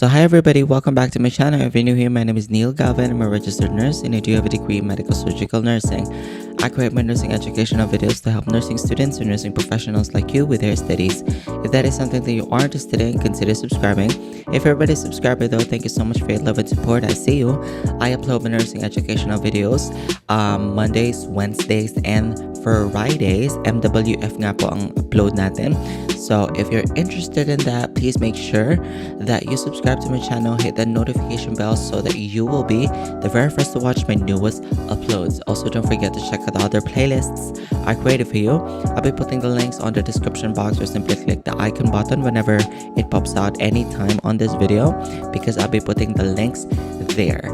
So hi everybody, welcome back to my channel. If you're new here, my name is Neil Galvin. I'm a registered nurse and I do have a degree in medical surgical nursing. I create my nursing educational videos to help nursing students and nursing professionals like you with their studies. If that is something that you are interested in, consider subscribing. If everybody's a subscriber though, thank you so much for your love and support. I see you. I upload my nursing educational videos Mondays, Wednesdays, and Fridays. MWF nga po ang upload natin. So if you're interested in that, please make sure that you subscribe to my channel, hit that notification bell so that you will be the very first to watch my newest uploads. Also, don't forget to check out the other playlists I created for you. I'll be putting the links on the description box, or simply click the icon button whenever it pops out anytime on this video, because I'll be putting the links there.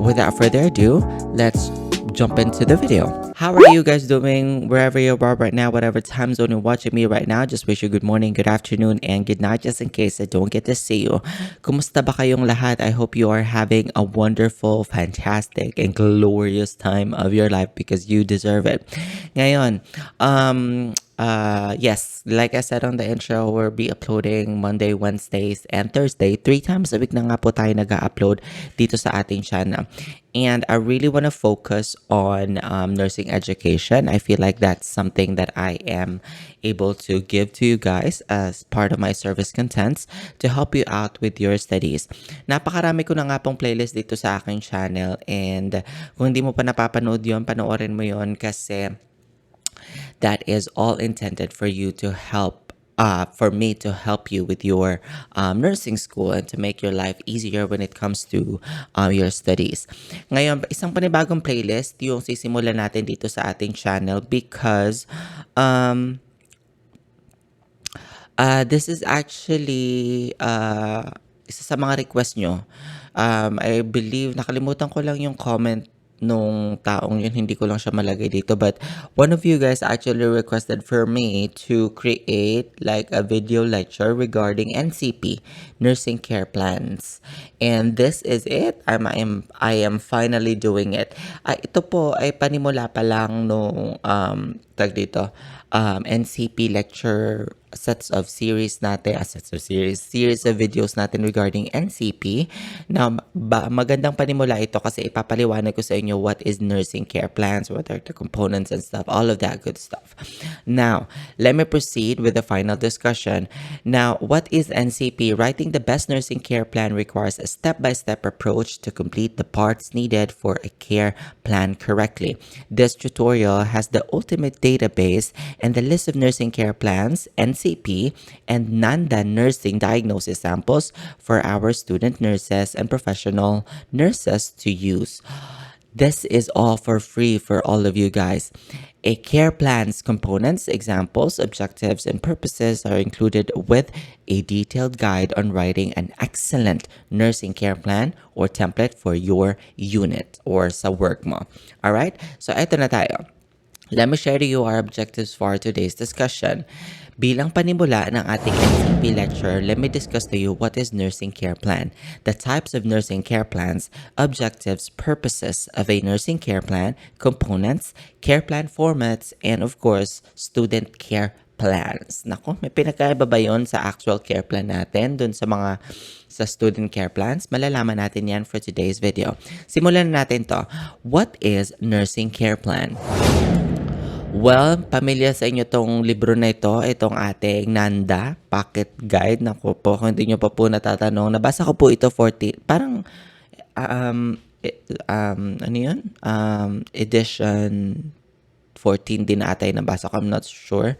Without further ado, let's jump into the video. How are you guys doing wherever you are right now, whatever time zone you're watching me right now? Just wish you good morning, good afternoon, and good night, just in case I don't get to see you. Kumusta ba kayong lahat? I hope you are having a wonderful, fantastic, and glorious time of your life, because you deserve it. Ngayon, yes, like I said on the intro, we'll be uploading Monday, Wednesdays, and Thursday. 3 times a week na nga po tayo nag-upload dito sa ating channel. And I really want to focus on nursing education. I feel like that's something that I am able to give to you guys as part of my service contents to help you out with your studies. Napakarami ko na nga pong playlist dito sa aking channel, and kung hindi mo pa napapanood yun, panoorin mo yun, kasi that is all intended for you to help for me to help you with your nursing school and to make your life easier when it comes to your studies. Ngayon, isang panibagong playlist yung sisimulan natin dito sa ating channel, because this is actually isa sa mga request nyo. I believe, nakalimutan ko lang yung comment nung taong yun, hindi ko lang siya malagay dito, but one of you guys actually requested for me to create like a video lecture regarding NCP, nursing care plans, and this is it. I am finally doing it. Ito po ay panimula pa lang nung NCP lecture series of videos natin regarding NCP. Now, magandang panimula ito kasi ipapaliwanag ko sa inyo what is nursing care plans, what are the components and stuff, all of that good stuff. Now, let me proceed with the final discussion. Now, what is NCP? Writing the best nursing care plan requires a step-by-step approach to complete the parts needed for a care plan correctly. This tutorial has the ultimate database and the list of nursing care plans, NCP, and NANDA nursing diagnosis samples for our student nurses and professional nurses to use. This is all for free for all of you guys. A care plan's components, examples, objectives, and purposes are included with a detailed guide on writing an excellent nursing care plan or template for your unit or sa work mo. Alright? So, eto na tayo. Let me share to you our objectives for today's discussion. Bilang panimula ng ating NCP lecture, let me discuss to you what is nursing care plan, the types of nursing care plans, objectives, purposes of a nursing care plan, components, care plan formats, and of course, student care plans. Nako, may pinakaiba ba yun sa actual care plan natin dun sa student care plans? Malalaman natin yan for today's video. Simulan natin to. What is nursing care plan? Well, pamilya sa inyo tong libro na ito, itong ating Nanda Pocket Guide. Naku po, kung hindi nyo pa po natatanong, nabasa ko po ito 40, parang, ano yun? Edition 14 din ata yung nabasa ko, I'm not sure.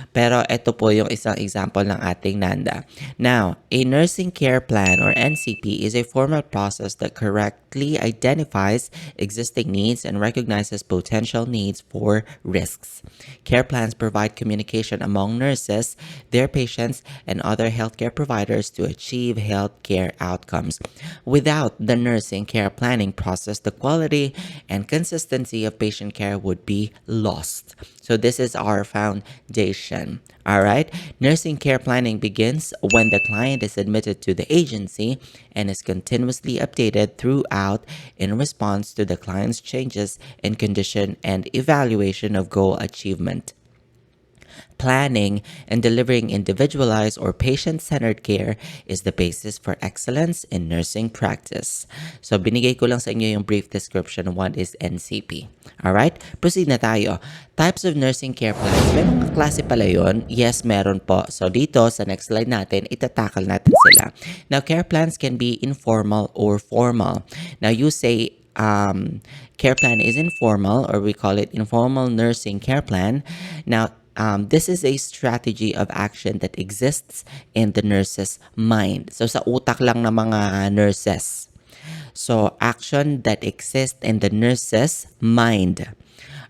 Pero ito po yung isang example ng ating Nanda. Now, a nursing care plan or NCP is a formal process that correctly identifies existing needs and recognizes potential needs for risks. Care plans provide communication among nurses, their patients, and other healthcare providers to achieve healthcare outcomes. Without the nursing care planning process, the quality and consistency of patient care would be lost. So this is our foundation. All right. Nursing care planning begins when the client is admitted to the agency and is continuously updated throughout in response to the client's changes in condition and evaluation of goal achievement. Planning and delivering individualized or patient-centered care is the basis for excellence in nursing practice. So, binigay ko lang sa inyo yung brief description of what is NCP. Alright? Proceed na tayo. Types of nursing care plans. May mga klase pala yun? Yes, meron po. So, dito sa next slide natin, itatakal natin sila. Now, care plans can be informal or formal. Now, you say care plan is informal, or we call it informal nursing care plan. Now, this is a strategy of action that exists in the nurse's mind. So, sa utak lang ng mga nurses. So, action that exists in the nurse's mind.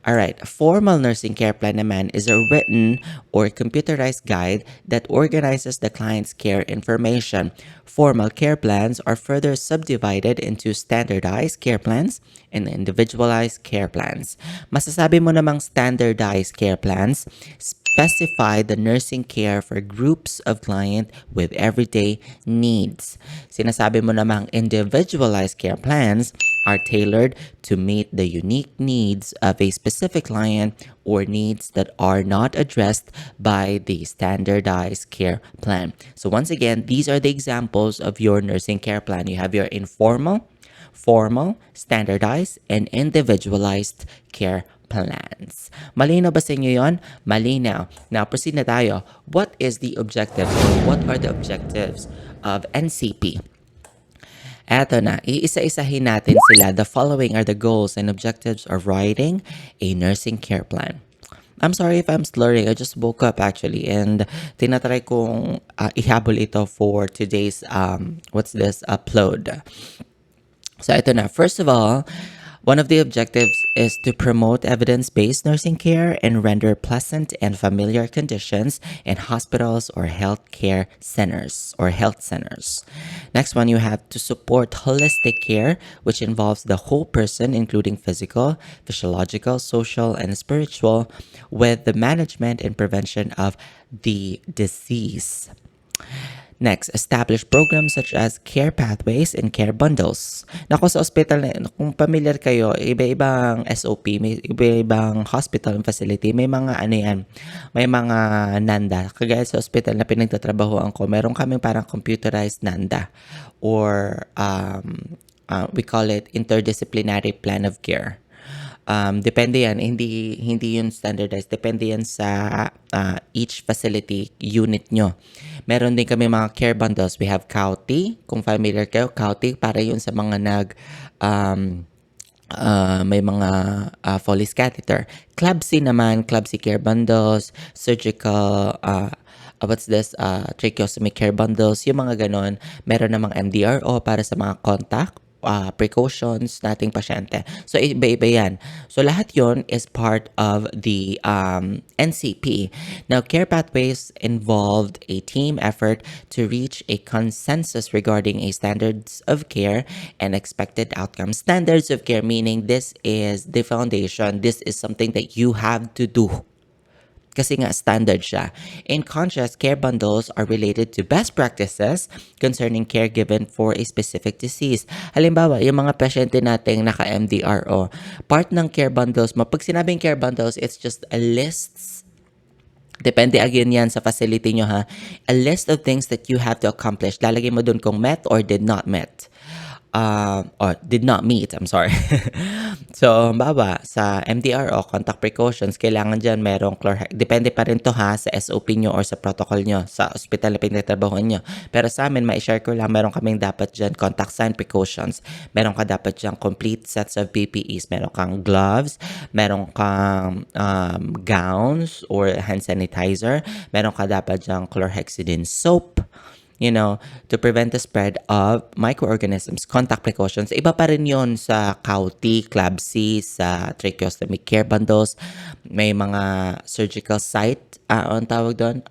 Alright, formal nursing care plan naman is a written or computerized guide that organizes the client's care information. Formal care plans are further subdivided into standardized care plans and individualized care plans. Masasabi mo namang standardized care plans specify the nursing care for groups of client with everyday needs. Sinasabi mo namang individualized care plans are tailored to meet the unique needs of a specific client or needs that are not addressed by the standardized care plan. So once again, these are the examples of your nursing care plan. You have your informal, formal, standardized, and individualized care plans. Malinaw ba sa inyo yun? Malinaw. Now, proceed na tayo. What is the objective? What are the objectives of NCP? Eto na, iisa-isahin natin sila. The following are the goals and objectives of writing a nursing care plan. I'm sorry if I'm slurring. I just woke up actually and tinatry kong ihabol ito for today's upload. So ito na. First of all, one of the objectives is to promote evidence-based nursing care and render pleasant and familiar conditions in hospitals or healthcare centers or health centers. Next one, you have to support holistic care, which involves the whole person, including physical, physiological, social, and spiritual, with the management and prevention of the disease. Next, establish programs such as care pathways and care bundles. Nako sa hospital, kung familiar kayo, iba-ibang SOP, may iba-ibang hospital and facility, may mga may mga NANDA. Kagaya sa hospital na pinagtatrabahoan ko, meron kaming parang computerized NANDA or we call it interdisciplinary plan of care. Depende yan, hindi yun standardized. Depende yan sa each facility unit nyo. Meron din kami mga care bundles. We have COUTI. Kung familiar kayo, COUTI, para yun sa mga may mga Foley's catheter. CLABSI naman, CLABSI care bundles, surgical, tracheostomy care bundles, yung mga ganon. Meron namang MDRO para sa mga contact, precautions nating pasyente. So, iba-iba yan. So, lahat yon is part of the NCP. Now, care pathways involved a team effort to reach a consensus regarding a standards of care and expected outcomes. Standards of care meaning this is the foundation. This is something that you have to do. Kasi nga standard siya. In contrast, care bundles are related to best practices concerning care given for a specific disease. Halimbawa, yung mga pasyente nating naka-MDRO, part ng care bundles mo, pag sinabing care bundles, it's just a list. Depende again yan sa facility nyo ha. A list of things that you have to accomplish. Lalagay mo dun kung met or did not met. Or did not meet, I'm sorry. So, baba, sa MDRO, contact precautions, kailangan dyan merong depende pa rin to ha, sa SOP nyo or sa protocol nyo, sa hospital na pinagtatrabahuan nyo. Pero sa amin, ma-share ko lang, meron kaming dapat dyan contact sign precautions. Meron ka dapat dyan complete sets of PPEs. Meron kang gloves, meron kang gowns or hand sanitizer. Meron ka dapat dyan chlorhexidine soap, to prevent the spread of microorganisms. Contact precautions. Iba pa rin yun sa COUTI, CLABSI, sa tracheostomy care bundles. May mga surgical site, ang tawag doon,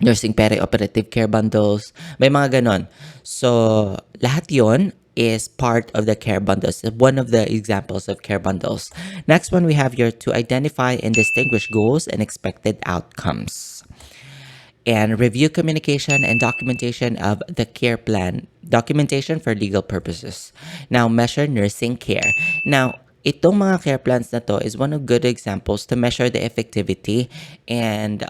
nursing perioperative care bundles. May mga ganon. So, lahat yon is part of the care bundles. One of the examples of care bundles. Next one, we have your to identify and distinguish goals and expected outcomes. And review communication and documentation of the care plan. Documentation for legal purposes. Now, measure nursing care. Now, itong mga care plans na to is one of good examples to measure the effectivity and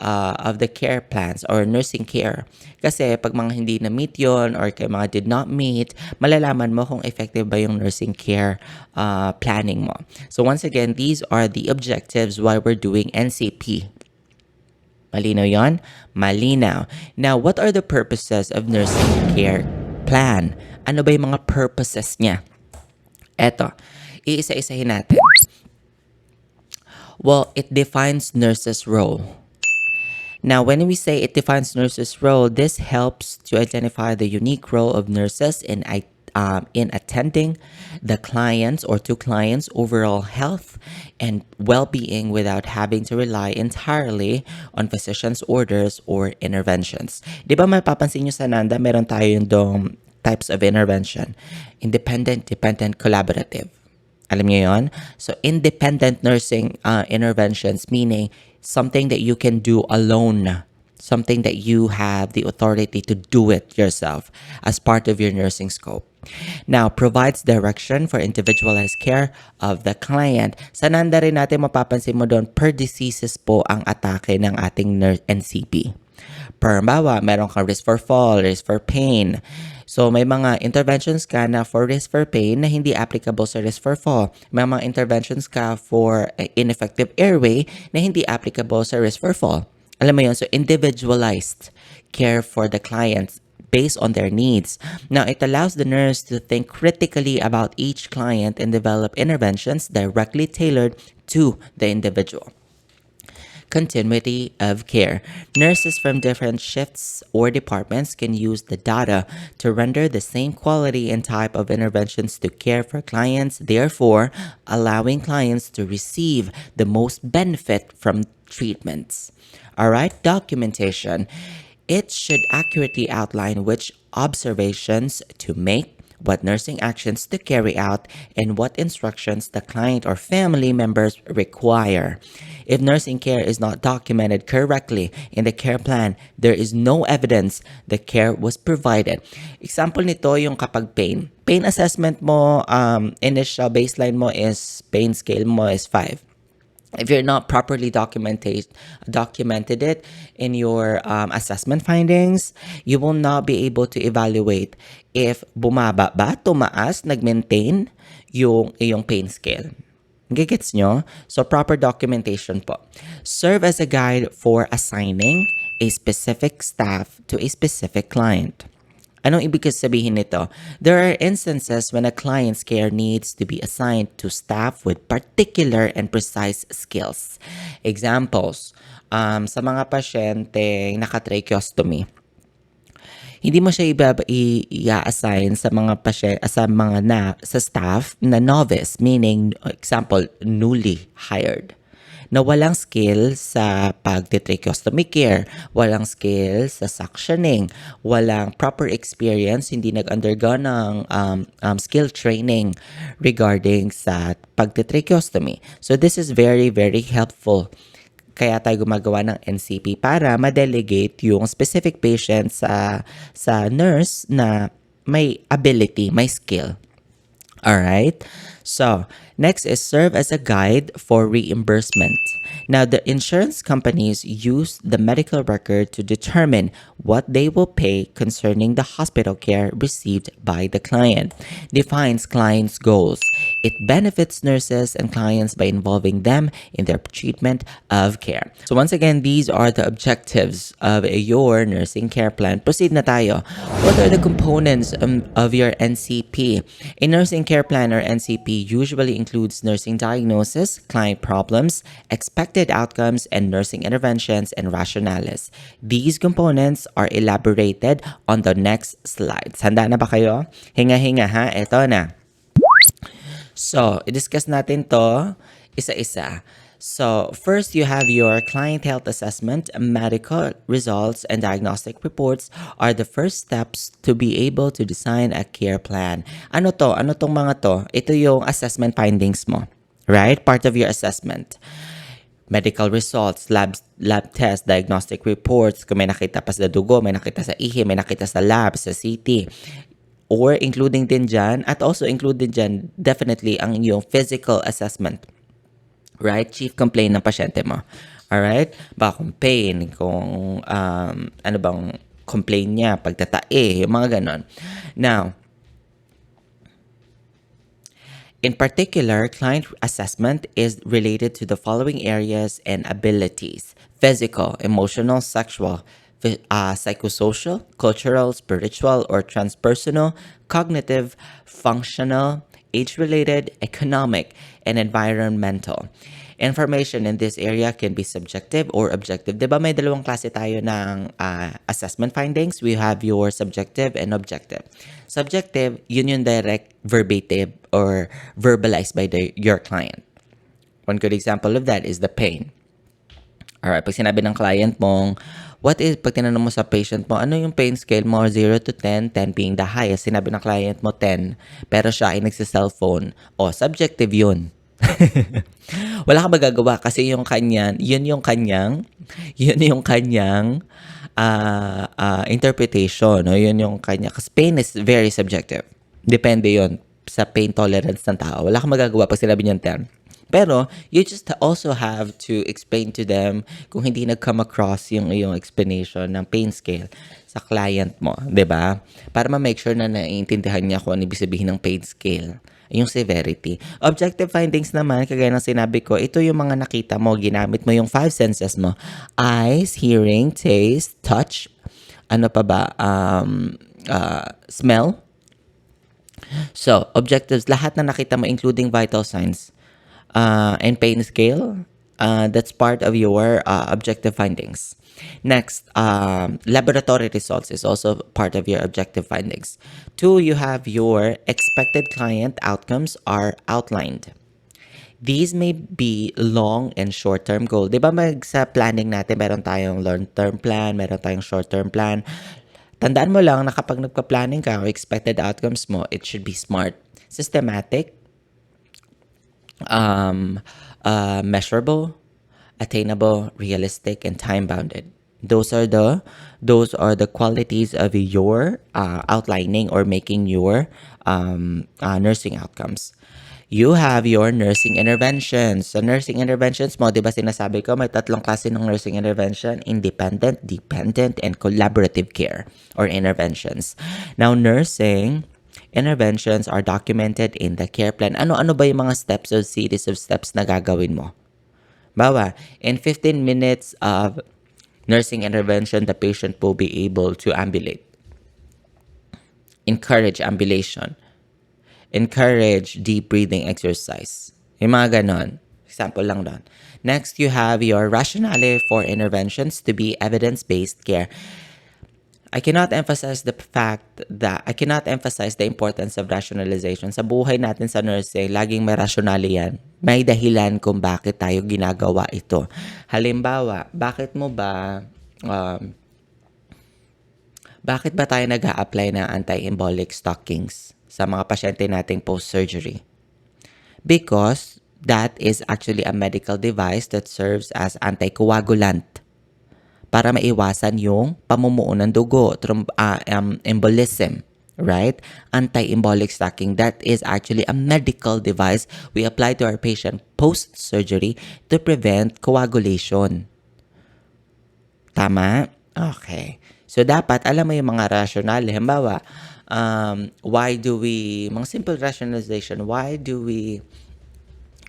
of the care plans or nursing care. Kasi pag mga hindi na-meet yon or kay mga did not meet, malalaman mo kung effective ba yung nursing care planning mo. So once again, these are the objectives why we're doing NCP. Malinaw yon? Malinaw. Now, what are the purposes of nursing care plan? Ano ba yung mga purposes niya? Eto, iisa-isahin natin. Well, it defines nurses' role. Now, when we say it defines nurses' role, this helps to identify the unique role of nurses in attending the clients or to clients' overall health and well-being without having to rely entirely on physicians' orders or interventions. Di ba mapapansin nyo sa Nanda, meron tayo yung types of intervention. Independent, dependent, collaborative. Alam niyo yon? So, independent nursing interventions, meaning something that you can do alone. Something that you have the authority to do it yourself as part of your nursing scope. Now, provides direction for individualized care of the client. Sa Nanda rin natin mapapansin mo doon, per diseases po ang atake ng ating NCP. Per bawa, meron kang risk for fall, risk for pain. So, may mga interventions ka na for risk for pain na hindi applicable sa risk for fall. May mga interventions ka for ineffective airway na hindi applicable sa risk for fall. Alam mo yun? So, individualized care for the clients based on their needs. Now, it allows the nurse to think critically about each client and develop interventions directly tailored to the individual. Continuity of care. Nurses from different shifts or departments can use the data to render the same quality and type of interventions to care for clients, therefore allowing clients to receive the most benefit from treatments. Alright, documentation. It should accurately outline which observations to make, what nursing actions to carry out, and what instructions the client or family members require. If nursing care is not documented correctly in the care plan, there is no evidence the care was provided. Example nito yung kapag pain. Pain assessment mo, initial baseline mo is, pain scale mo is 5. If you're not properly documented it in your assessment findings, you will not be able to evaluate if bumaba ba, tumaas, nag-maintain yung iyong pain scale. Gigits nyo? So, proper documentation po. Serve as a guide for assigning a specific staff to a specific client. Anong ibig sabihin nito? There are instances when a client's care needs to be assigned to staff with particular and precise skills. Examples, sa mga pasyente naka-tracheostomy, hindi mo siya i-assign sa mga sa staff na novice, meaning example, newly hired, na walang skill sa pag-tracheostomy care, walang skill sa suctioning, walang proper experience, hindi nag-undergo ng skill training regarding sa pag-tracheostomy. So this is very, very helpful. Kaya tayo gumagawa ng NCP para ma-delegate yung specific patient sa nurse na may ability, may skill. Alright? So, next is serve as a guide for reimbursement. Now, the insurance companies use the medical record to determine what they will pay concerning the hospital care received by the client. Defines clients' goals. It benefits nurses and clients by involving them in their treatment of care. So once again, these are the objectives of your nursing care plan. Proceed na tayo. What are the components of your NCP? A nursing care plan or NCP usually includes nursing diagnosis, client problems, expected outcomes, and nursing interventions and rationales. These components are elaborated on the next slides. Handa na ba kayo? Hinga-hinga ha? Ito na. So, i-discuss natin to isa-isa. So, first you have your client health assessment. Medical results and diagnostic reports are the first steps to be able to design a care plan. Ano to? Ano tong mga to? Ito yung assessment findings mo. Right? Part of your assessment. Medical results, lab tests, diagnostic reports, kung may nakita pa sa dugo, may nakita sa ihi, may nakita sa lab, sa CT. or including din dyan, at also included dyan, definitely, ang iyong physical assessment. Right? Chief complaint ng pasyente mo. Alright? Baka kung pain, kung ano bang complaint niya, pagtatae, yung mga ganon. Now, in particular, client assessment is related to the following areas and abilities: physical, emotional, sexual, psychosocial, cultural, spiritual, or transpersonal, cognitive, functional, age-related, economic, and environmental. Information in this area can be subjective or objective. Diba may dalawang klase tayo ng assessment findings? We have your subjective and objective. Subjective, yun yung direct, verbatim, or verbalized by your client. One good example of that is the pain. Alright, pag sinabi ng client mong, pag tinanong mo sa patient mo, ano yung pain scale mo, 0 to 10, 10 being the highest, sinabi ng client mo 10, pero siya ay nagsa-cellphone, subjective yun. Wala kang magagawa kasi yun yung kanyang interpretation, no? Yun yung kanya, kasi pain is very subjective. Depende yun sa pain tolerance ng tao. Wala kang magagawa pag sinabi niyan 10. Pero, you just also have to explain to them kung hindi nag-come across yung explanation ng pain scale sa client mo, 'di ba? Para ma-make sure na naiintindihan niya kung ano ibig sabihin ng pain scale, yung severity. Objective findings naman, kagaya ng sinabi ko, ito yung mga nakita mo, ginamit mo yung 5 senses mo. Eyes, hearing, taste, touch, ano pa ba? Smell. So, objectives, lahat na nakita mo, including vital signs, and pain scale, that's part of your objective findings. Next, laboratory results is also part of your objective findings. 2, you have your expected client outcomes are outlined. These may be long and short-term goal. Di ba sa planning natin, meron tayong long-term plan, meron tayong short-term plan. Tandaan mo lang na kapag nagpa-planning ka o expected outcomes mo, it should be smart, systematic, measurable, attainable, realistic, and time-bounded. Those are the qualities of your outlining or making your nursing outcomes. You have your nursing interventions. Sa nursing interventions mo, di ba sinasabi ko, may 3 klase ng nursing intervention: independent, dependent, and collaborative care or interventions. Now, nursing interventions are documented in the care plan. Ano-ano ba yung mga steps or series of steps na gagawin mo? Bawa, in 15 minutes of nursing intervention, the patient will be able to ambulate. Encourage ambulation. Encourage deep breathing exercise. Yung mga ganon. Example lang doon. Next, you have your rationale for interventions to be evidence-based care. I cannot emphasize the importance of rationalization. Sa buhay natin sa nursing, laging may rationale yan. May dahilan kung bakit tayo ginagawa ito. Halimbawa, bakit ba tayo nag-a-apply ng anti-embolic stockings sa mga pasyente nating post-surgery? Because that is actually a medical device that serves as anticoagulant para maiwasan yung pamumuo ng dugo, embolism, right? Anti-embolic stocking, that is actually a medical device we apply to our patient post-surgery to prevent coagulation. Tama? Okay. So, dapat alam mo yung mga rationale. Halimbawa, mga simple rationalization, why do we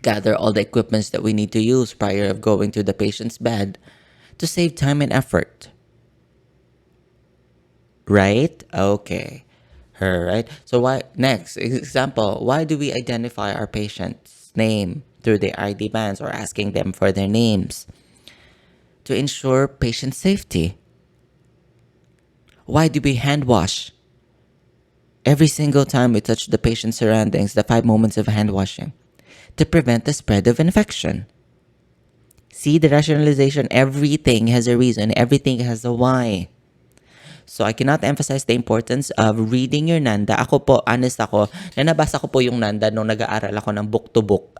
gather all the equipments that we need to use prior of going to the patient's bed? To save time and effort. Right? Okay. Alright. So next example, why do we identify our patient's name through their ID bands or asking them for their names? To ensure patient safety. Why do we hand wash? Every single time we touch the patient's surroundings, the 5 moments of hand washing. To prevent the spread of infection. See the rationalization, everything has a reason, everything has a why. So I cannot emphasize the importance of reading your Nanda. Ako po, honest ako, nabasa ko po yung Nanda nung nag-aaral ako ng book to book,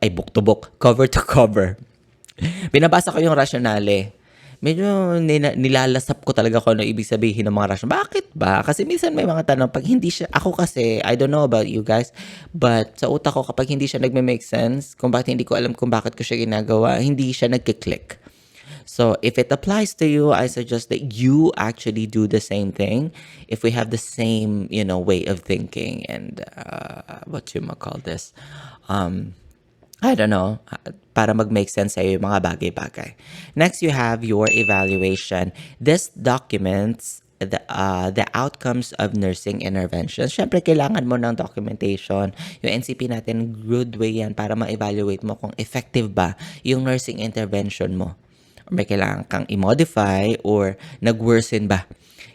cover to cover. Binabasa ko yung rationale. medyo nilalasap ko talaga kung ano ibig sabihin ng mga rational. Bakit ba? Kasi minsan may mga tanong, pag hindi siya, ako kasi, I don't know about you guys, but sa utak ko, kapag hindi siya nagme-make sense, kung bakit hindi ko alam kung bakit ko siya ginagawa, hindi siya nagkiklik. So if it applies to you, I suggest that you actually do the same thing. If we have the same, way of thinking and what you call this, I don't know, para mag-make sense sa'yo yung mga bagay-bagay. Next, you have your evaluation. This documents the outcomes of nursing intervention. Siyempre, kailangan mo ng documentation. Yung NCP natin, good way yan para ma-evaluate mo kung effective ba yung nursing intervention mo. Or may kailangan kang i-modify or nag-worsen ba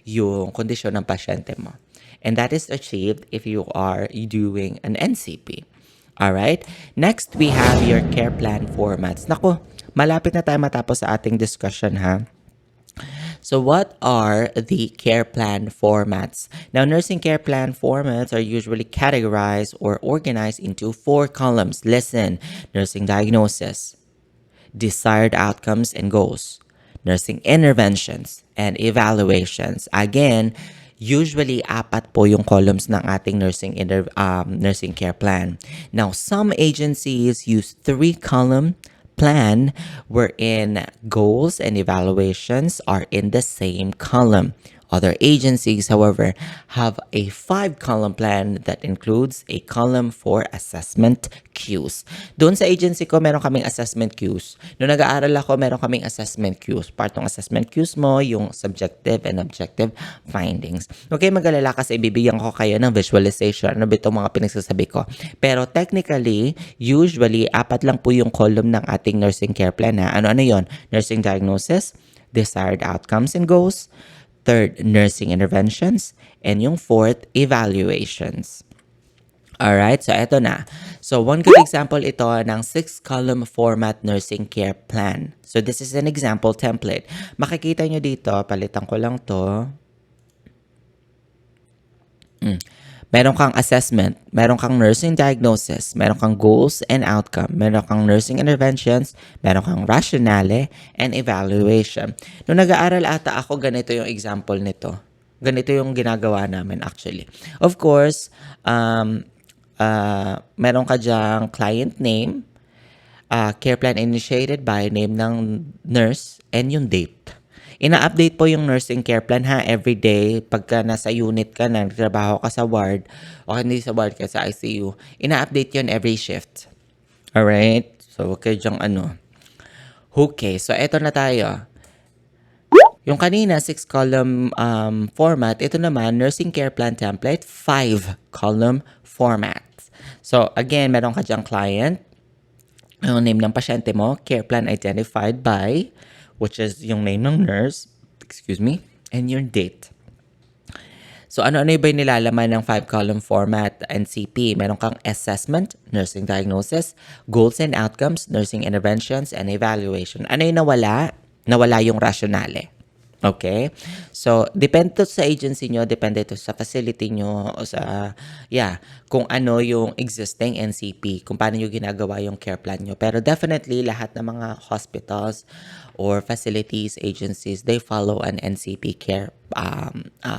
yung kondisyon ng pasyente mo. And that is achieved if you are doing an NCP. Alright? Next, we have your care plan formats. Naku, malapit na tayo matapos sa ating discussion, ha? So what are the care plan formats? Now, nursing care plan formats are usually categorized or organized into 4 columns. Listen, nursing diagnosis, desired outcomes and goals, nursing interventions, and evaluations. Again, usually 4 po yung columns ng ating nursing care plan. Now, some agencies use 3-column plan wherein goals and evaluations are in the same column. Other agencies, however, have a 5-column plan that includes a column for assessment cues. Doon sa agency ko, meron kaming assessment cues. Noong nag-aaral ako, meron kaming assessment cues. Part ng assessment cues mo, yung subjective and objective findings. Okay, mag-alala kasi ibibigyan ko kayo ng visualization. Ano ba itong mga pinagsasabi ko? Pero technically, usually, 4 lang po yung column ng ating nursing care plan. Ano yon? Nursing diagnosis, desired outcomes and goals, 3rd, nursing interventions, and yung 4th, evaluations. Alright, so eto na. So one good example ito ng 6-column format nursing care plan. So this is an example template. Makikita nyo dito, palitan ko lang to. Meron kang assessment, meron kang nursing diagnosis, meron kang goals and outcome, meron kang nursing interventions, meron kang rationale, and evaluation. Nung nag-aaral ata ako, ganito yung example nito. Ganito yung ginagawa namin actually. Of course, meron ka dyang client name, care plan initiated by name ng nurse, and yung date. Ina-update po yung nursing care plan every day. Pagka nasa unit ka na, nagtrabaho ka sa ward, o hindi sa ward ka, sa ICU, ina-update yun every shift. Alright? So, okay dyang Okay, so eto na tayo. Yung kanina, 6-column format, ito naman, nursing care plan template, 5-column format. So, again, meron ka dyang client, yung name ng pasyente mo, care plan identified by, which is yung name ng nurse, and your date. So, ano-ano ba yung nilalaman ng 5-column format NCP? Meron kang assessment, nursing diagnosis, goals and outcomes, nursing interventions, and evaluation. Ano yung nawala? Nawala yung rationale. Okay? So, depende to sa agency nyo, depende to sa facility nyo, o sa, kung ano yung existing NCP, kung paano nyo ginagawa yung care plan nyo. Pero definitely, lahat ng mga hospitals or facilities, agencies, they follow an NCP care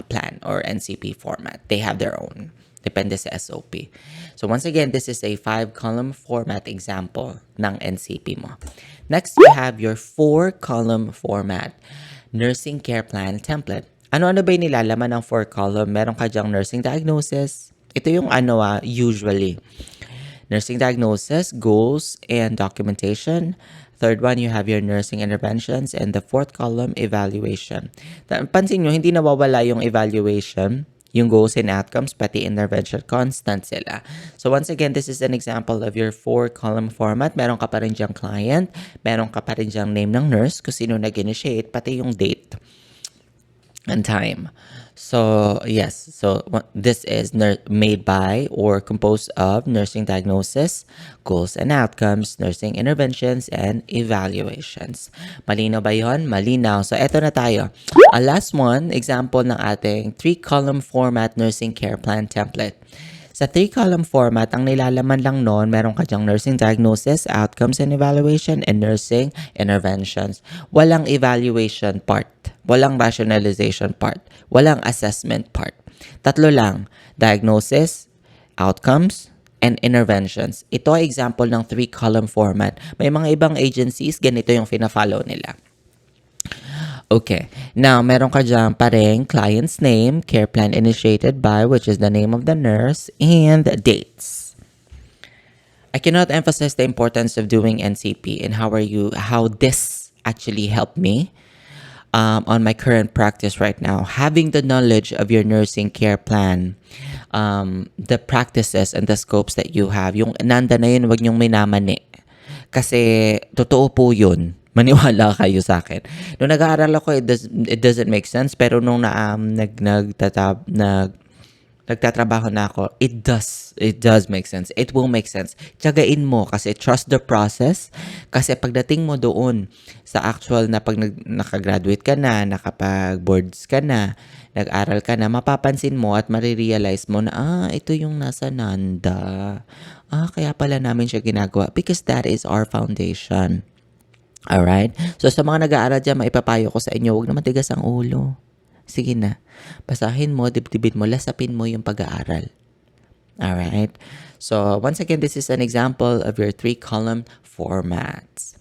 plan or NCP format. They have their own. Depende sa SOP. So once again, this is a 5-column format example ng NCP mo. Next, you have your 4-column format nursing care plan template. Ano-ano ba yung nilalaman ng 4-column? Meron ka dyang nursing diagnosis. Ito yung usually. Nursing diagnosis, goals, and documentation. 3rd one, you have your nursing interventions. And the 4th column, evaluation. Pansin nyo, hindi nawawala yung evaluation, yung goals and outcomes, pati intervention, constant sila. So once again, this is an example of your 4-column format. Meron ka pa rin dyang client, meron ka pa rin dyang name ng nurse, kung sino nag-initiate, pati yung date and time. So, yes. So, this is made by or composed of nursing diagnosis, goals and outcomes, nursing interventions, and evaluations. Malinaw ba yun? Malinaw. So, eto na tayo. Last one, example ng ating 3-column format nursing care plan template. Sa 3-column format, ang nilalaman lang noon, meron ka dyang nursing diagnosis, outcomes and evaluation, and nursing interventions. Walang evaluation part, walang rationalization part, walang assessment part. Tatlo lang, diagnosis, outcomes, and interventions. Ito ay example ng 3-column format. May mga ibang agencies, ganito yung fina-follow nila. Okay. Now, meron ka dyan pa rin client's name, care plan initiated by, which is the name of the nurse, and dates. I cannot emphasize the importance of doing NCP and how this actually helped me on my current practice right now. Having the knowledge of your nursing care plan, the practices and the scopes that you have, yung nanda na yun, wag niyong minamani. Kasi totoo po yun. Maniwala kayo sa akin. Nung nag-aaral ako, it doesn't make sense. Pero nung nagtatrabaho na ako, it does make sense. It will make sense. Tiyagain mo kasi trust the process. Kasi pagdating mo doon sa actual na pag nakagraduate ka na, nakapag-boards ka na, nag-aral ka na, mapapansin mo at marirealize mo na, ito yung nasa nanda. Kaya pala namin siya ginagawa. Because that is our foundation. Alright? So, sa mga nag-aaral dyan, maipapayo ko sa inyo, huwag na matigas ang ulo. Sige na. Basahin mo, dibdibin mo, lasapin mo yung pag-aaral. Alright? So, once again, this is an example of your 3-column formats.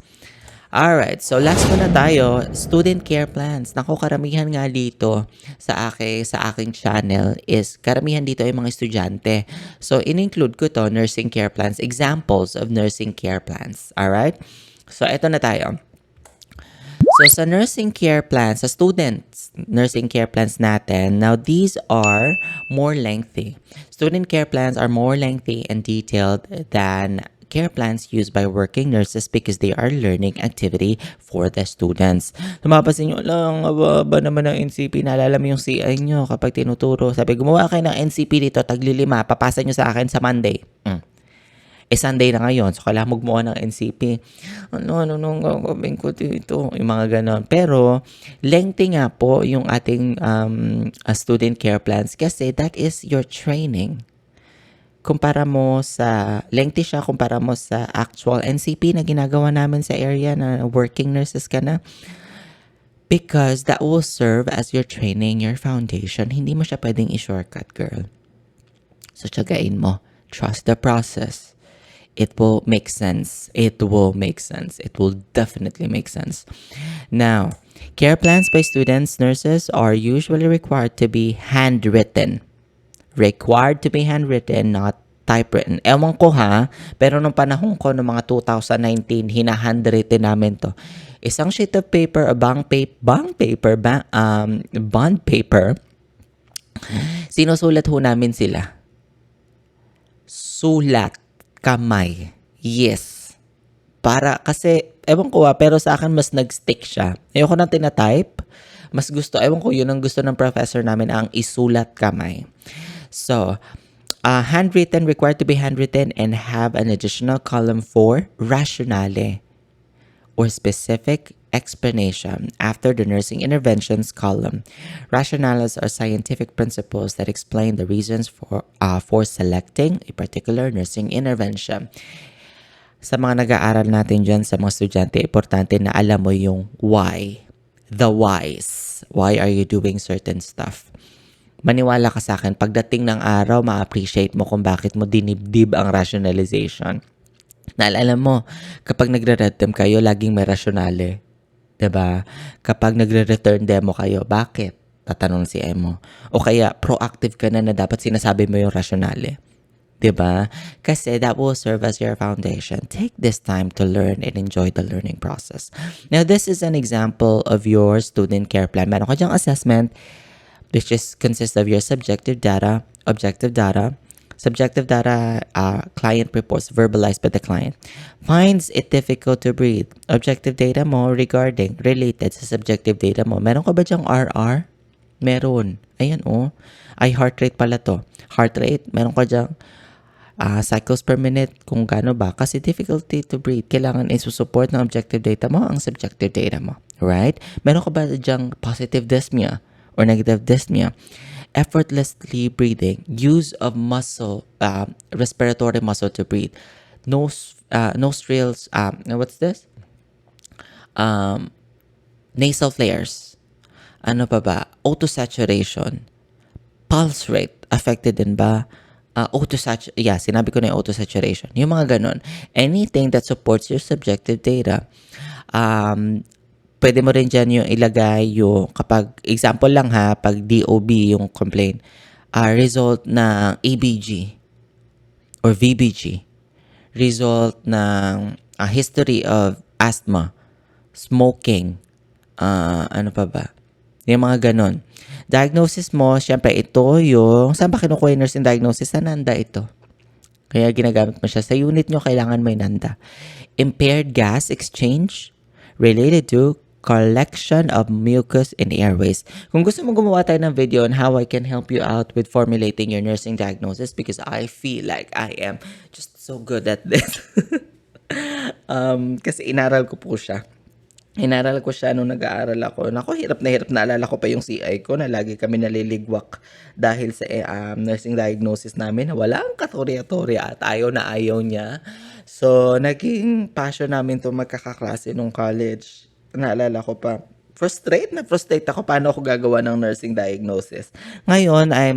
Alright, so last ko na tayo, student care plans. Naku, karamihan nga dito sa aking channel is, karamihan dito ay mga estudyante. So, in-include ko to, nursing care plans, examples of nursing care plans. Alright? So, eto na tayo. So, sa nursing care plans, sa students, nursing care plans natin, now these are more lengthy. Student care plans are more lengthy and detailed than care plans used by working nurses because they are learning activity for the students. Tumapasin nyo lang, ba naman ng NCP, naalala mo yung CI nyo kapag tinuturo. Sabi, gumawa kayo ng NCP dito, tagli-5, papasa nyo sa akin sa Monday. Sunday na ngayon, so kailangan magmuha ng NCP. Ano gagawin ko dito? Yung mga ganon. Pero, lengthy nga po yung ating student care plans kasi that is your training. Kumpara mo sa, lengthy siya kumpara mo sa actual NCP na ginagawa namin sa area na working nurses ka na. Because that will serve as your training, your foundation. Hindi mo siya pwedeng i-shortcut, girl. So, tiyagain mo. Trust the process. It will make sense. It will make sense. It will definitely make sense. Now, care plans by students, nurses are usually required to be handwritten. Required to be handwritten, not typewritten. Ewan ko ha, pero nung panahon ko, noong mga 2019, hina-handwritten namin to. Isang sheet of paper, a bond paper, sinusulat ho namin sila. Sulat. Kamay. Yes. Para, kasi, ewan ko pero sa akin mas nag-stick siya. Ayoko nang tinatype. Mas gusto, ewan ko, yun ang gusto ng professor namin, ang isulat kamay. So, handwritten, required to be handwritten and have an additional column for rationale or specific explanation after the nursing interventions column. Rationales are scientific principles that explain the reasons for selecting a particular nursing intervention. Sa mga nag-aaral natin dyan, sa mga estudyante, importante na alam mo yung why. The whys. Why are you doing certain stuff? Maniwala ka sa akin, pagdating ng araw, ma-appreciate mo kung bakit mo dinibdib ang rationalization. Naalala mo, kapag nagre-retem kayo, laging may rationale. 'Di ba? Kapag nagre-return demo kayo, bakit? Tatanong si Emo. O kaya, proactive ka na dapat sinasabi mo yung rationale. 'Di ba? Kasi that will serve as your foundation. Take this time to learn and enjoy the learning process. Now, this is an example of your student care plan. Meron ka dyang assessment, which consists of your subjective data, objective data. Subjective data, client reports verbalized by the client. Finds it difficult to breathe. Objective data mo related sa subjective data mo. Meron ka ba dyang RR? Meron. Ayan Ay, heart rate pala to. Heart rate, meron ka dyang cycles per minute, kung gaano ba. Kasi difficulty to breathe, kailangan isusupport ng objective data mo ang subjective data mo. Right? Meron ka ba dyang positive dyspnea or negative dyspnea? effortlessly breathing, use of respiratory muscle to breathe, nostrils, what's this? Nasal flares. Ano pa ba? Auto-saturation. Pulse rate. Affected din ba? Sinabi ko na yung auto-saturation. Yung mga ganun. Anything that supports your subjective data. Pwede mo rin dyan yung ilagay yung, kapag, example lang ha, pag DOB yung complaint, result ng ABG or VBG. Result ng history of asthma, smoking, ano pa ba? Yung mga ganon. Diagnosis mo, syempre ito yung, saan ba kinukuha yung nursing diagnosis? Sa NANDA ito. Kaya ginagamit mo siya. Sa unit nyo, kailangan may NANDA. Impaired gas exchange related to collection of mucus in airways. Kung gusto mo gumawa tayo ng video on how I can help you out with formulating your nursing diagnosis because I feel like I am just so good at this. Kasi inaral ko po siya. Inaral ko siya nung nag-aaral ako. Naku, hirap na hirap. Naalala ko pa yung CI ko na lagi kami naliligwak dahil sa nursing diagnosis namin na walang katorya-torya at ayaw na ayaw niya. So, naging passion namin to magkakaklase nung college. Naalala ko pa. Frustrate ako paano ako gagawa ng nursing diagnosis. Ngayon, I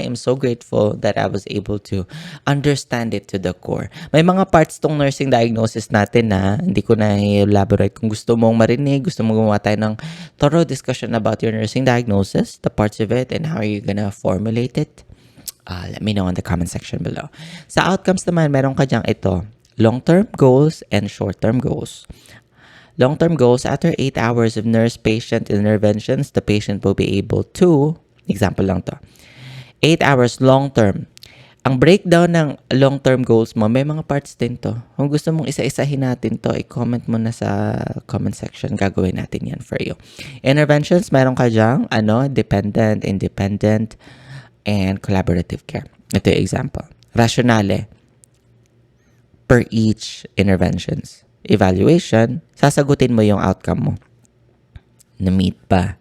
am so grateful that I was able to understand it to the core. May mga parts tong nursing diagnosis natin na hindi ko na elaborate. Kung gusto mong marinig, gusto mong gumawa tayo ng thorough discussion about your nursing diagnosis, the parts of it, and how you're gonna formulate it, let me know in the comment section below. Sa outcomes naman, meron ka dyang ito, long-term goals and short-term goals. Long-term goals, after 8 hours of nurse-patient interventions, the patient will be able to, example lang to, 8 hours long-term. Ang breakdown ng long-term goals mo, may mga parts din to. Kung gusto mong isa-isahin natin to, i-comment mo na sa comment section. Gagawin natin yan for you. Interventions, meron ka dyang, dependent, independent, and collaborative care. Ito yung example. Rationale, per each interventions. Evaluation, sasagutin mo yung outcome mo. Na-meet ba?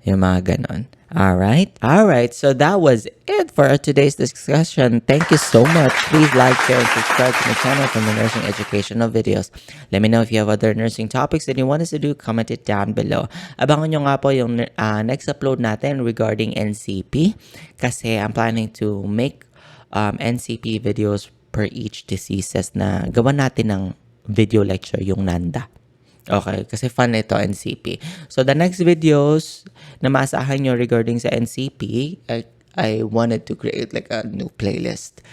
Yung mga ganon. Alright? Alright, so that was it for today's discussion. Thank you so much. Please like, share, and subscribe to my channel for the nursing educational videos. Let me know if you have other nursing topics that you want us to do. Comment it down below. Abangan nyo nga po yung next upload natin regarding NCP. Kasi I'm planning to make NCP videos per each diseases na gawa natin ng video lecture yung NANDA. Okay, kasi fun ito, NCP. So, the next videos na maasahan nyo regarding sa NCP, I wanted to create like a new playlist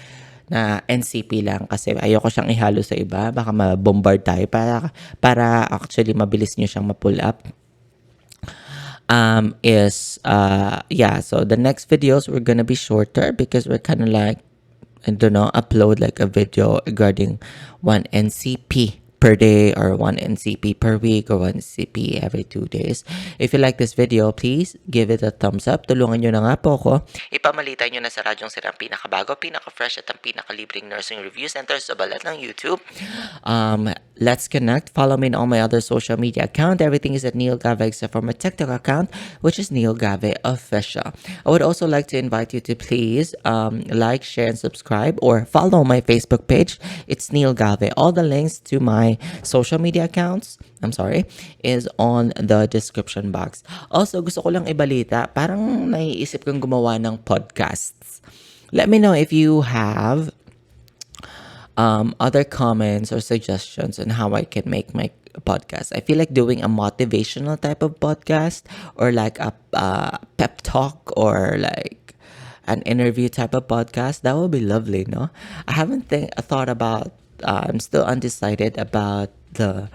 na NCP lang kasi ayoko siyang ihalo sa iba. Baka ma-bombard tayo para actually mabilis nyo siyang ma-pull up. So the next videos were gonna be shorter because we're kind of like, I don't know, upload like a video regarding one NCP per day or one NCP per week or one NCP every 2 days. If you like this video, please give it a thumbs up. Tulungan nyo na nga po ako. Ipamalitan nyo na sa Radyong Sir ang pinakabago, pinaka-fresh at ang pinaka-libreng nursing review center sa balat ng YouTube. Let's connect. Follow me on all my other social media account. Everything is at Neil Gave except for my TikTok account, which is Neil Gave Official. I would also like to invite you to please like, share, and subscribe or follow my Facebook page. It's Neil Gave. All the links to my social media accounts, is on the description box. Also, gusto ko lang ibalita, parang naiisip kong gumawa ng podcasts. Let me know if you have other comments or suggestions on how I can make my podcast. I feel like doing a motivational type of podcast or like a pep talk or like an interview type of podcast. That would be lovely, no? I haven't thought about. I'm still undecided about the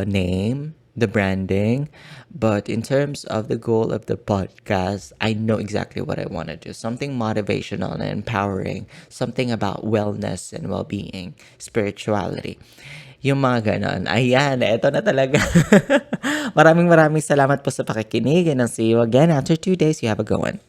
name, the branding, but in terms of the goal of the podcast, I know exactly what I want to do. Something motivational and empowering, something about wellness and well-being, spirituality. Yung mga ganon. Ayan, eto na talaga. Maraming salamat po sa pakikinig and I'll see you again after 2 days. You have a good one.